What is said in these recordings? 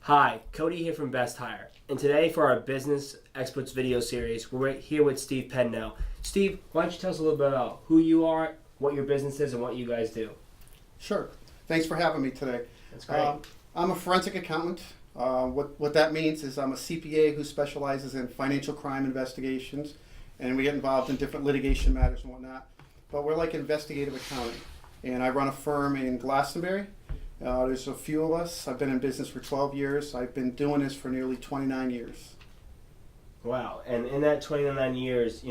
Hi, Cody here from Best Hire, and today for our Business Experts video series, we're here with Steve Pedneault. Steve, why don't you tell us a little bit about who you are, what your business is, and what you guys do? Sure. Thanks for having me today. That's great. I'm a forensic accountant. What that means is I'm a CPA who specializes in financial crime investigations, and we get involved in different litigation matters and whatnot. But we're like investigative accounting, and I run a firm in Glastonbury. There's a few of us. I've been in business for 12 years. I've been doing this for nearly 29 years. Wow, and in that 29 years,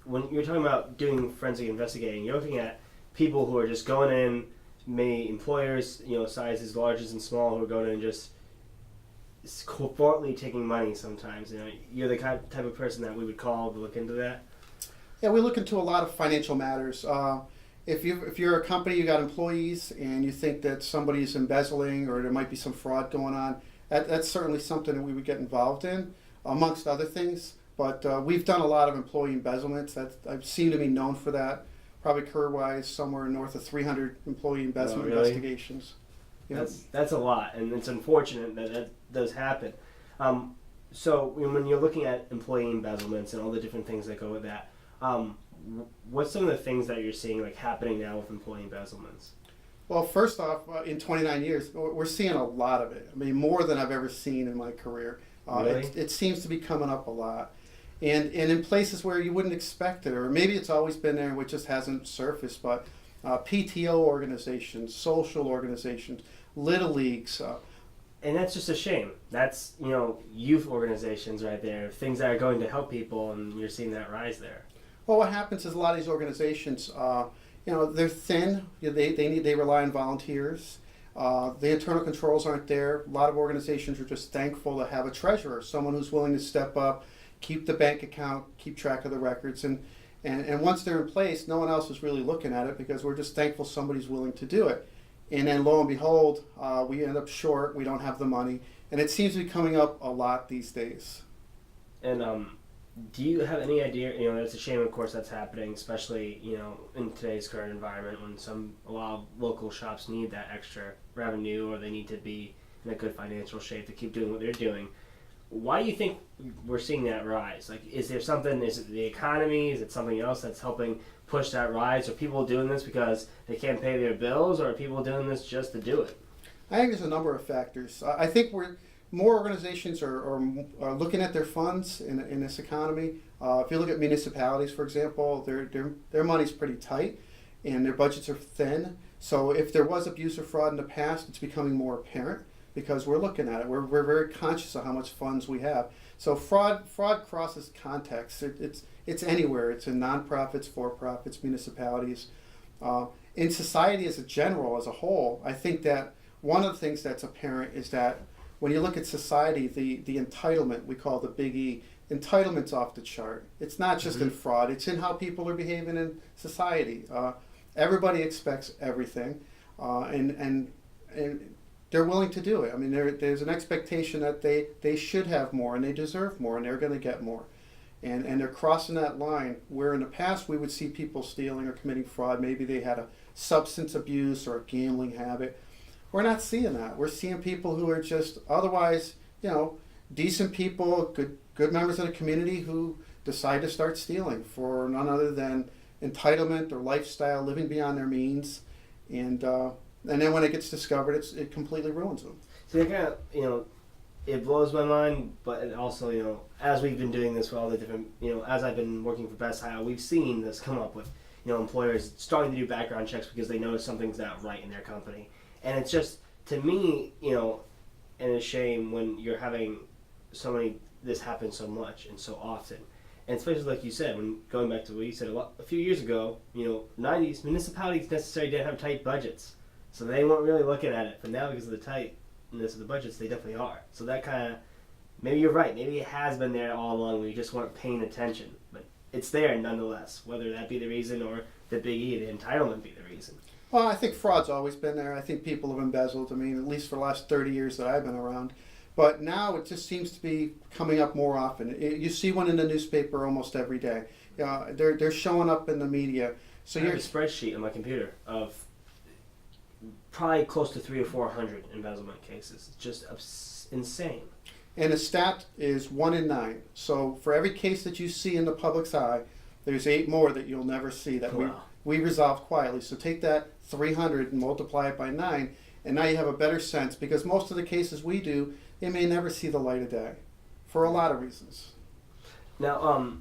when you're talking about doing forensic investigating, you're looking at people who are just going in, many employers, sizes large and small, who are going in and just covertly taking money sometimes. You're the type of person that we would call to look into that? Yeah, we look into a lot of financial matters. If you're a company, you got employees, and you think that somebody's embezzling or there might be some fraud going on, that's certainly something that we would get involved in, amongst other things. But we've done a lot of employee embezzlements. I seem to be known for that. Probably career-wise, somewhere north of 300 employee embezzlement investigations. Yeah. That's a lot, and it's unfortunate that does happen. So when you're looking at employee embezzlements and all the different things that go with that, what's some of the things that you're seeing happening now with employee embezzlements? Well, first off, in 29 years, we're seeing a lot of it. I mean, more than I've ever seen in my career. Really? It seems to be coming up a lot. And in places where you wouldn't expect it, or maybe it's always been there and it just hasn't surfaced, but PTO organizations, social organizations, little leagues. And that's just a shame. That's, youth organizations right there, things that are going to help people, and you're seeing that rise there. Well, what happens is a lot of these organizations, they're thin. They rely on volunteers. The internal controls aren't there. A lot of organizations are just thankful to have a treasurer, someone who's willing to step up, keep the bank account, keep track of the records, and once they're in place, no one else is really looking at it because we're just thankful somebody's willing to do it. And then lo and behold, we end up short. We don't have the money, and it seems to be coming up a lot these days. And do you have any idea? It's a shame, of course, that's happening, especially in today's current environment when a lot of local shops need that extra revenue, or they need to be in a good financial shape to keep doing what they're doing. Why do you think we're seeing that rise? Is there something? Is it the economy? Is it something else that's helping push that rise? Are people doing this because they can't pay their bills, or are people doing this just to do it? I think there's a number of factors. I think more organizations are looking at their funds in this economy. If you look at municipalities, for example, their money's pretty tight, and their budgets are thin. So if there was abuse or fraud in the past, it's becoming more apparent because we're looking at it. We're very conscious of how much funds we have. So fraud crosses contexts. It's anywhere. It's in nonprofits, for-profits, municipalities. In society as a whole, I think that one of the things that's apparent is that when you look at society, the entitlement, we call the big E, entitlement's off the chart. It's not just in fraud, it's in how people are behaving in society. Everybody expects everything, and they're willing to do it. I mean, there's an expectation that they should have more, and they deserve more, and they're going to get more. And they're crossing that line where in the past we would see people stealing or committing fraud. Maybe they had a substance abuse or a gambling habit. We're not seeing that. We're seeing people who are just otherwise, decent people, good members of the community who decide to start stealing for none other than entitlement or lifestyle, living beyond their means, and then when it gets discovered, it completely ruins them. So it kind of, it blows my mind, but it also, as we've been doing this for all the different, as I've been working for Best Hire, we've seen this come up with, employers starting to do background checks because they notice something's not right in their company. And it's just, to me, and a shame when you're having this happen so much and so often. And especially like you said, when going back to what you said a few years ago, 90s, municipalities necessarily didn't have tight budgets. So they weren't really looking at it. But now because of the tightness of the budgets, they definitely are. So that kind of, maybe you're right. Maybe it has been there all along. We just weren't paying attention. But it's there nonetheless, whether that be the reason or the big E, the entitlement be the reason. Well, I think fraud's always been there. I think people have embezzled. I mean, at least for the last 30 years that I've been around. But now it just seems to be coming up more often. You see one in the newspaper almost every day. They're showing up in the media. So I have a spreadsheet on my computer of probably close to 300 or 400 embezzlement cases. Just insane. And the stat is 1 in 9. So for every case that you see in the public's eye, there's 8 more that you'll never see that Wow. we resolve quietly. So take that 300 and multiply it by 9, and now you have a better sense, because most of the cases we do, they may never see the light of day for a lot of reasons. Now,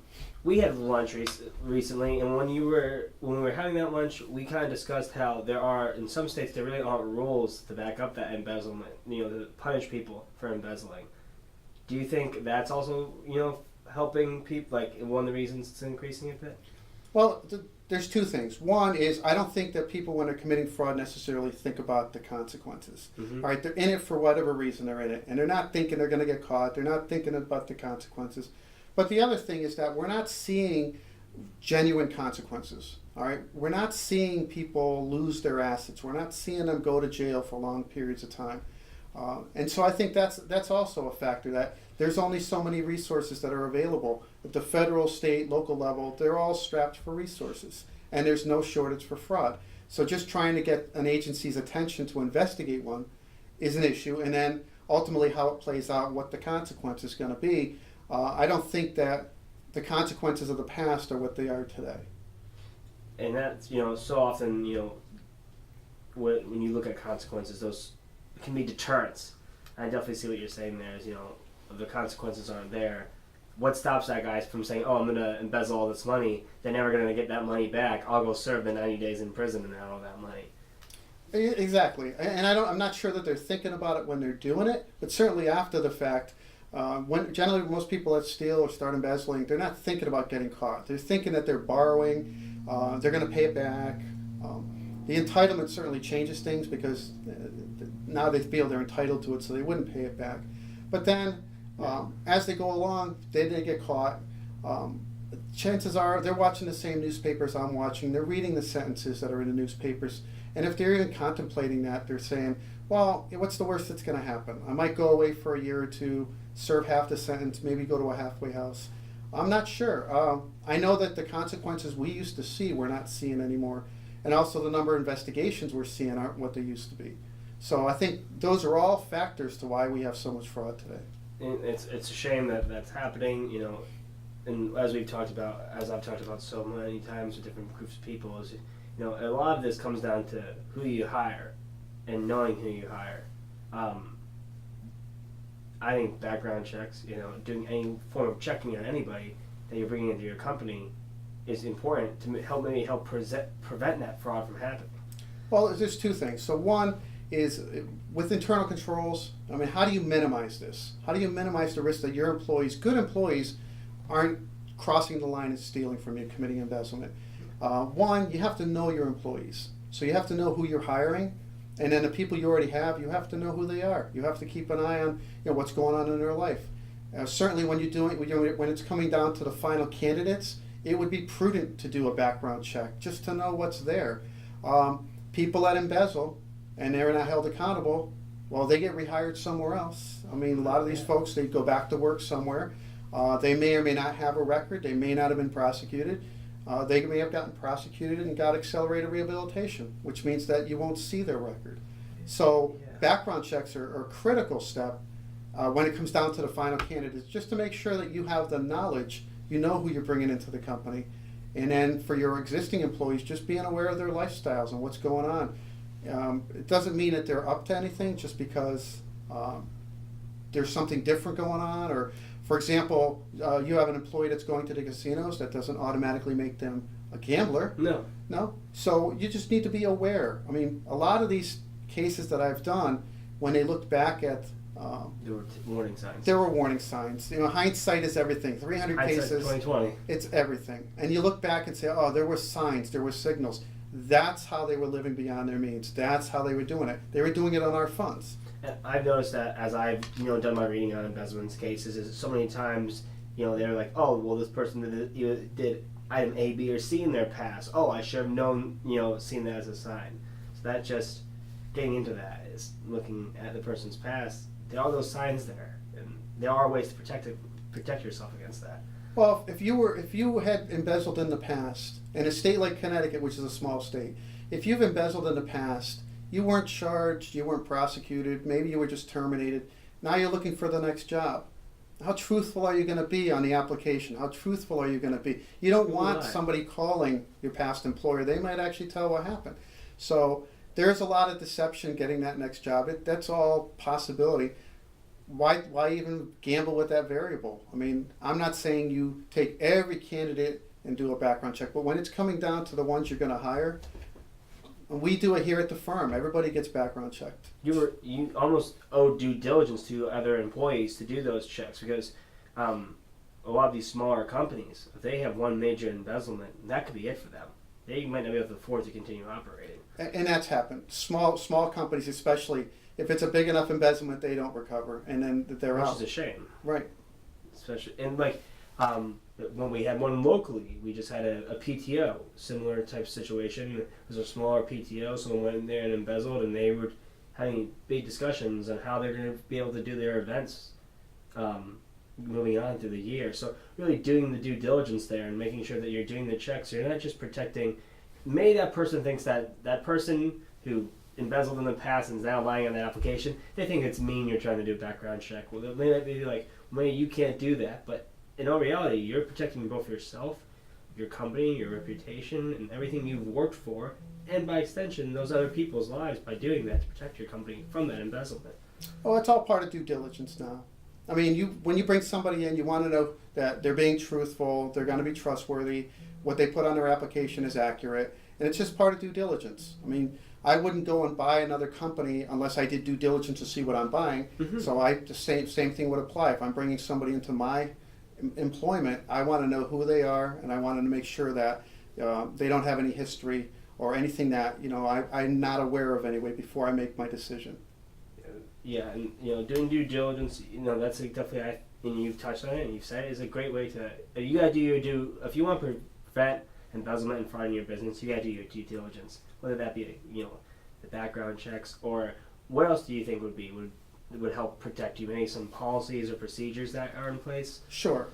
we had lunch recently, and when we were having that lunch, we kind of discussed how there are, in some states, there really aren't rules to back up that embezzlement, to punish people for embezzling. Do you think that's also, helping people, like one of the reasons it's increasing a bit? Well, there's 2 things. One is, I don't think that people, when they're committing fraud, necessarily think about the consequences. Mm-hmm. All right, they're in it for whatever reason they're in it, and they're not thinking they're going to get caught. They're not thinking about the consequences. But the other thing is that we're not seeing genuine consequences. All right, we're not seeing people lose their assets. We're not seeing them go to jail for long periods of time. And so I think that's also a factor, that there's only so many resources that are available. At the federal, state, local level, they're all strapped for resources, and there's no shortage for fraud. So just trying to get an agency's attention to investigate one is an issue, and then ultimately how it plays out, what the consequence is going to be. I don't think that the consequences of the past are what they are today. And that's, so often, when you look at consequences, those can be deterrents. I definitely see what you're saying there is, if the consequences aren't there, what stops that guy from saying, oh, I'm going to embezzle all this money, they're never going to get that money back, I'll go serve the 90 days in prison and have all that money. Exactly. And I'm not sure that they're thinking about it when they're doing it, but certainly after the fact, generally most people that steal or start embezzling, they're not thinking about getting caught. They're thinking that they're borrowing, they're going to pay it back. The entitlement certainly changes things, because now they feel they're entitled to it, so they wouldn't pay it back. But then, as they go along, they get caught. Chances are they're watching the same newspapers I'm watching. They're reading the sentences that are in the newspapers. And if they're even contemplating that, they're saying, well, what's the worst that's going to happen? I might go away for a year or two, serve half the sentence, maybe go to a halfway house. I'm not sure. I know that the consequences we used to see, we're not seeing anymore. And also the number of investigations we're seeing aren't what they used to be. So I think those are all factors to why we have so much fraud today. And it's a shame that that's happening, and as I've talked about so many times with different groups of people, is, a lot of this comes down to who you hire and knowing who you hire. I think background checks, doing any form of checking on anybody that you're bringing into your company is important to help prevent that fraud from happening. Well, there's 2 things. So one is, with internal controls, how do you minimize this? How do you minimize the risk that your employees, good employees, aren't crossing the line and stealing from you, committing embezzlement? One, you have to know your employees. So you have to know who you're hiring, and then the people you already have, you have to know who they are. You have to keep an eye on what's going on in their life. Certainly when when it's coming down to the final candidates, it would be prudent to do a background check just to know what's there. People that embezzle and they're not held accountable, well, they get rehired somewhere else. A lot of these folks, they go back to work somewhere. They may or may not have a record. They may not have been prosecuted. They may have gotten prosecuted and got accelerated rehabilitation, which means that you won't see their record. So background checks are a critical step when it comes down to the final candidates, just to make sure that you have the knowledge, you know who you're bringing into the company. And then for your existing employees, just being aware of their lifestyles and what's going on. It doesn't mean that they're up to anything just because there's something different going on. Or, for example, you have an employee that's going to the casinos. That doesn't automatically make them a gambler. No. So you just need to be aware. A lot of these cases that I've done, when they looked back at there were warning signs. There were warning signs. Hindsight is everything. 300 Hindsight cases, 2020. It's everything. And you look back and say, oh, there were signs, there were signals. That's how they were living beyond their means. That's how they were doing it. They were doing it on our funds. And I've noticed that as I've done my reading on embezzlement cases, is so many times they're like, oh, well, this person did item A, B, or C in their past. Oh, I should have known, seen that as a sign. So that just getting into that is looking at the person's past. There are those signs there, and there are ways to protect yourself against that. Well, if you had embezzled in the past, in a state like Connecticut, which is a small state, if you've embezzled in the past, you weren't charged, you weren't prosecuted, maybe you were just terminated, Now you're looking for the next job. How truthful are you going to be on the application? How truthful are you going to be? You don't want somebody calling your past employer. They might actually tell what happened. So there's a lot of deception getting that next job. That's all possibility. Why even gamble with that variable? I mean, I'm not saying you take every candidate and do a background check, but when it's coming down to the ones you're going to hire, we do it here at the firm. Everybody gets background checked. You almost owe due diligence to other employees to do those checks, because a lot of these smaller companies, if they have one major embezzlement, that could be it for them. They might not be able to afford to continue operating. And that's happened. Small companies, especially if it's a big enough embezzlement, they don't recover, and then they're out. Which is a shame. Right. Especially when we had one locally, we just had a PTO, similar type situation. It was a smaller PTO, someone went in there and embezzled, and they were having big discussions on how they're going to be able to do their events moving on through the year. So really doing the due diligence there and making sure that you're doing the checks. So you're not just protecting, maybe that person thinks that person who embezzled in the past and is now lying on that application, they think it's mean you're trying to do a background check. Well, they might be like, well, you can't do that, but in all reality, you're protecting both yourself, your company, your reputation, and everything you've worked for, and by extension, those other people's lives by doing that to protect your company from that embezzlement. Oh, it's all part of due diligence now. I mean, when you bring somebody in, you want to know that they're being truthful, they're going to be trustworthy, what they put on their application is accurate, and it's just part of due diligence. I mean, I wouldn't go and buy another company unless I did due diligence to see what I'm buying. Mm-hmm. So the same thing would apply. If I'm bringing somebody into my employment, I want to know who they are, and I want to make sure that they don't have any history or anything that I'm not aware of anyway before I make my decision. Yeah, and doing due diligence, that's definitely, and you've touched on it and you've said it, is a great way to. You gotta do if you want to prevent embezzlement and fraud in your business, you gotta do your due diligence. Whether that be the background checks, or what else do you think would help protect you? Maybe some policies or procedures that are in place? Sure.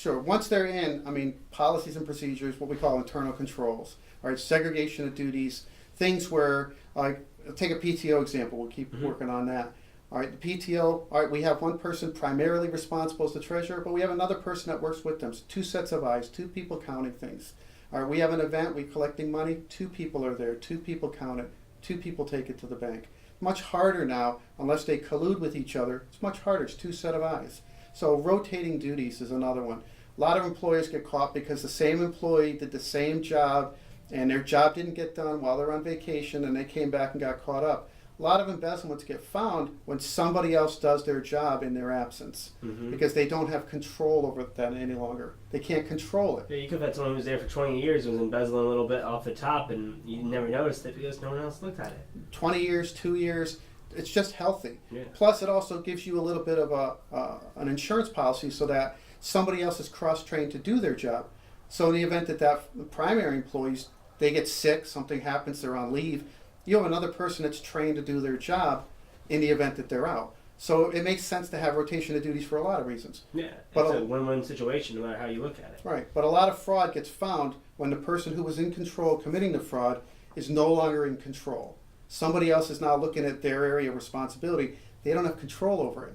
Once they're in, I mean, policies and procedures, what we call internal controls, all right, segregation of duties, things where, like, take a PTO example, we'll keep working on that. All right, the PTO, all right, we have one person primarily responsible as the treasurer, but we have another person that works with them. So 2 sets of eyes, 2 people counting things. All right, we have an event, we're collecting money, 2 people are there, 2 people count it, 2 people take it to the bank. Much harder now, unless they collude with each other, it's much harder, it's 2 sets of eyes. So rotating duties is another one. A lot of employers get caught because the same employee did the same job and their job didn't get done while they're on vacation and they came back and got caught up. A lot of embezzlements get found when somebody else does their job in their absence because they don't have control over that any longer. They can't control it. Yeah, you could have had someone who was there for 20 years who was embezzling a little bit off the top and you never noticed it because no one else looked at it. 20 years, 2 years, it's just healthy. Yeah. Plus, it also gives you a little bit of an insurance policy so that somebody else is cross-trained to do their job. So in the event that the primary employees, they get sick, something happens, they're on leave, you have another person that's trained to do their job in the event that they're out. So it makes sense to have rotation of duties for a lot of reasons. Yeah, it's a win-win situation no matter how you look at it. Right, but a lot of fraud gets found when the person who was in control committing the fraud is no longer in control. Somebody else is now looking at their area of responsibility. They don't have control over it.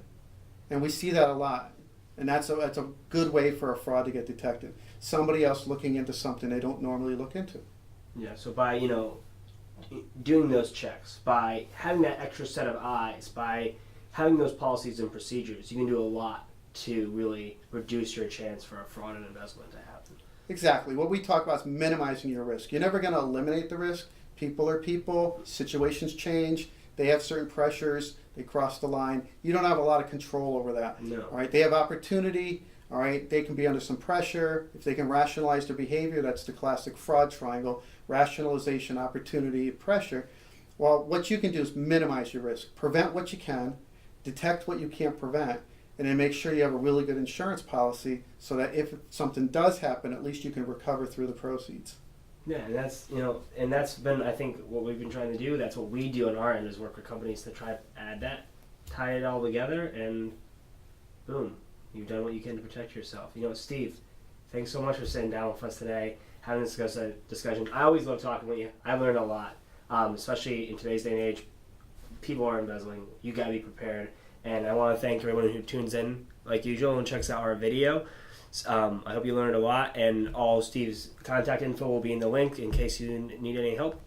And we see that a lot. And that's a good way for a fraud to get detected. Somebody else looking into something they don't normally look into. Yeah, so by, doing those checks, by having that extra set of eyes, by having those policies and procedures, you can do a lot to really reduce your chance for a fraud and embezzlement to happen. Exactly. What we talk about is minimizing your risk. You're never going to eliminate the risk. People are people. Situations change. They have certain pressures. They cross the line. You don't have a lot of control over that. No. All right. They have opportunity. All right. They can be under some pressure. If they can rationalize their behavior, that's the classic fraud triangle: rationalization, opportunity, pressure. Well, what you can do is minimize your risk. Prevent what you can, detect what you can't prevent, and then make sure you have a really good insurance policy so that if something does happen, at least you can recover through the proceeds. Yeah, and that's been, I think, what we've been trying to do. That's what we do on our end, is work with companies to try to add that, tie it all together, and boom, you've done what you can to protect yourself. Steve, thanks so much for sitting down with us today, having this discussion. I always love talking with you. I've learned a lot, especially in today's day and age. People are embezzling. You got to be prepared. And I want to thank everyone who tunes in like usual and checks out our video. I hope you learned a lot, and all Steve's contact info will be in the link in case you need any help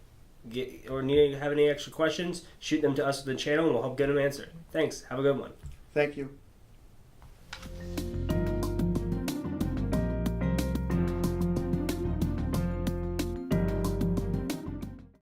or have any extra questions. Shoot them to us with the channel, and we'll help get them answered. Thanks. Have a good one. Thank you.